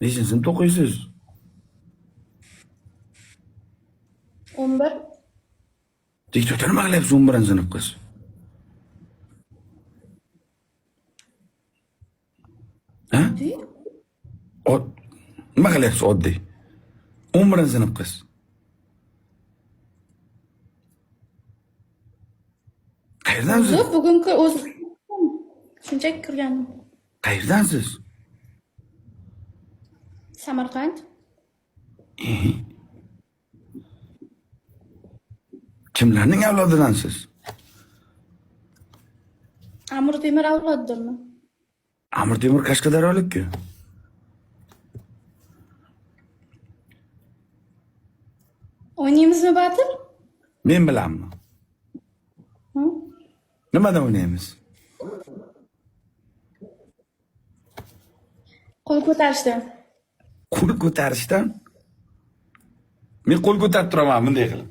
Nechinchi sinfda o'qiysiz? 11. TikTokda nima qilyapsiz 11-sinf qiz? Ha? Değil. Nima qilyapsiz oddiy? 11-sinf qiz. Qayerdansiz? Yo'q, bugungi o'z shunchaki kirgandim. Qayerdansiz? Samarqand. Kimlarning avlodidansiz? Amir Temur avlodidirmi? Amir Temur Qashqadaryolik-ku. O'ynaymizmi Batir? Men bilanmi? Hı? Nimada o'ynaymiz? Qo'l ko'tarishdan. Qo'l ko'tarishdan? Men qo'l ko'tarib turaman bunday qilib.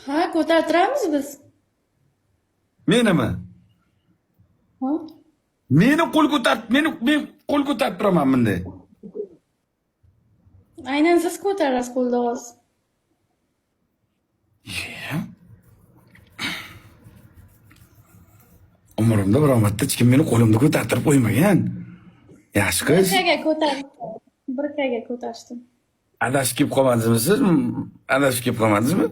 Ha, ko'tartiramiz biz. Menimi? Ha? Men qo'l ko'tarib turaman bunday. Aynan siz ko'tarasiz qo'lda hozir. Umrimda biror marta hech kim meni qo'limda ko'tartirib qo'ymagan. Yaxshi qiz. Bir kaga ko'tarishdim. Adashib kelib qolmadingizmi siz? Adashib kelib qolmadingizmi?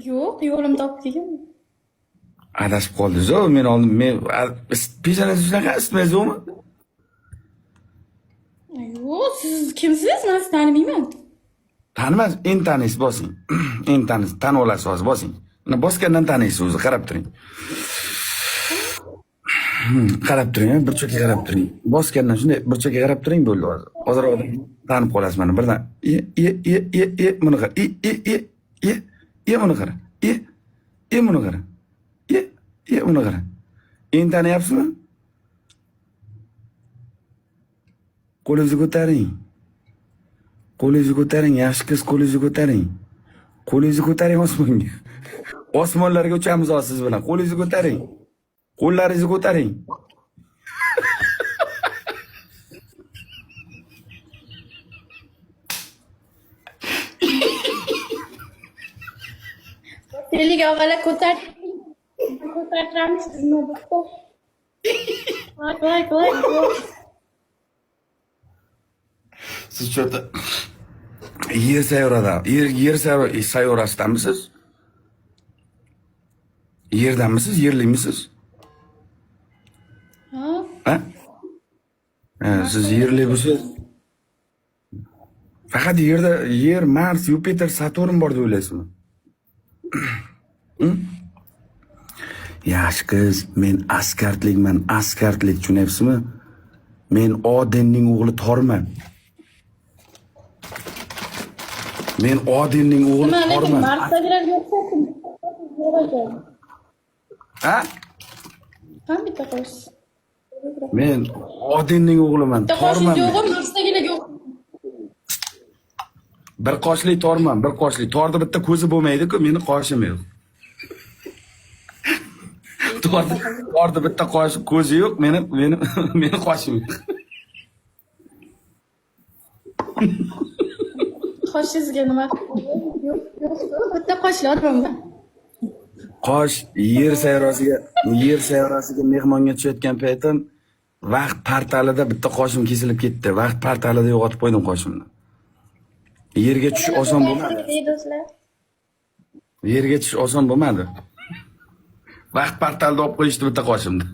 Yo'q, yo'lim topdim. Adashib qoldingiz-ku. Men oldin peshonangiz shunaqa isitmaysizmi? Yo'q, siz kimsiz? Men sizni tanimayman. Tanimas, endi taniysiz bosing. Endi taniysiz, tanib olasiz hozir bosing. Mana bosgandan taniysiz o'zi, qarab turing. Qarab turing, burchakka qarab turing. Bosgandan shunday burchakka qarab turing bo'ldi hozir. Hozir tanib qolasiz mana birdan. Buni qara. Buni qara. Buni qara. Buni qara. Endi taniyapsizmi? Qo'lingizni ko'taring. Qo'lingizni ko'taring, yaxshi qiz, qo'lingizni ko'taring. Qo'lingizni ko'taring osmonga. Osmonlarga uchamiz hozir siz bilan. Qo'lingizni ko'taring. Qo'llaringizni ko'taring. Terlik og'alar ko'tartiramiz sizni. Voy. Siz cho'ta yer sayyorasidamisiz? Yerdanmisiz? Yerlikmisiz? Ha? Siz yerli bo'lsangiz faqat yerda Yer, Mars, Yupiter, Saturn bor deb o'ylaysizmi? Yaxshi qiz, men askarlik tushunyapsizmi? Men Odinning o'g'li Torman. Men Odinning o'g'li Torman. Marsdagilar yo'q-ku. Ha? Ham bitta qo'sh. Men Odinning o'g'liman, Torman. Yo'q, Marsdagilar yo'q. Bir qoshli Torman, bir qoshli. Torda bitta ko'zi bo'lmaydi-ku, meni qoshim yo'q. Torda bitta ko'zi yo'q, meni qoshim yo'q. Qoshingizga nima? Yo'q, bitta qoshli odamman. Qosh yer sayyorasiga mehmonga tushayotgan paytim vaqt portalida bitta qoshim kesilib ketdi. Vaqt portalida yo'qotib qo'ydim qoshimni. Yerga tushish oson bo'lmadi. Yerga tushish oson bo'lmadi. Vaqt portalida olib qo'yishdi bitta qoshimni.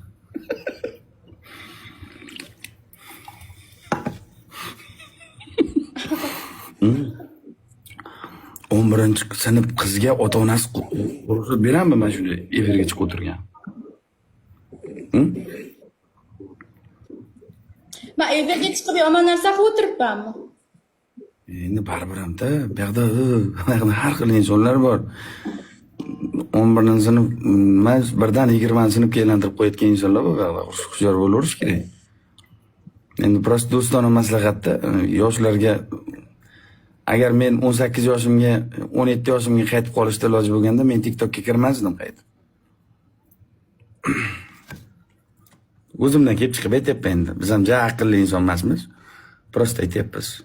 11-sinf qizga ota-onasi ruxsat beradimi mana shunday efirga chiqib o'tirgan? Men efirga chiqib yomon narsa qilib o'tiribmanmi? Endi baribir-da, bu yoqda har xil insonlar bor. 11-sinf emas, birdan 20-sinfga aylantirib qo'yayotgan insonlar bor. Hushyor bo'laverish kerak. Endi prosta do'stona maslahatda yoshlarga agar men 18 yoshimga, 17 yoshimga qaytib qolishda iloji bo'lganda men TikTokka kirmasdim qaytib. o'zimdan kelib chiqib aytyapman endi. Biz ham ja aqlli inson emasmiz. Prosta aytyapmiz.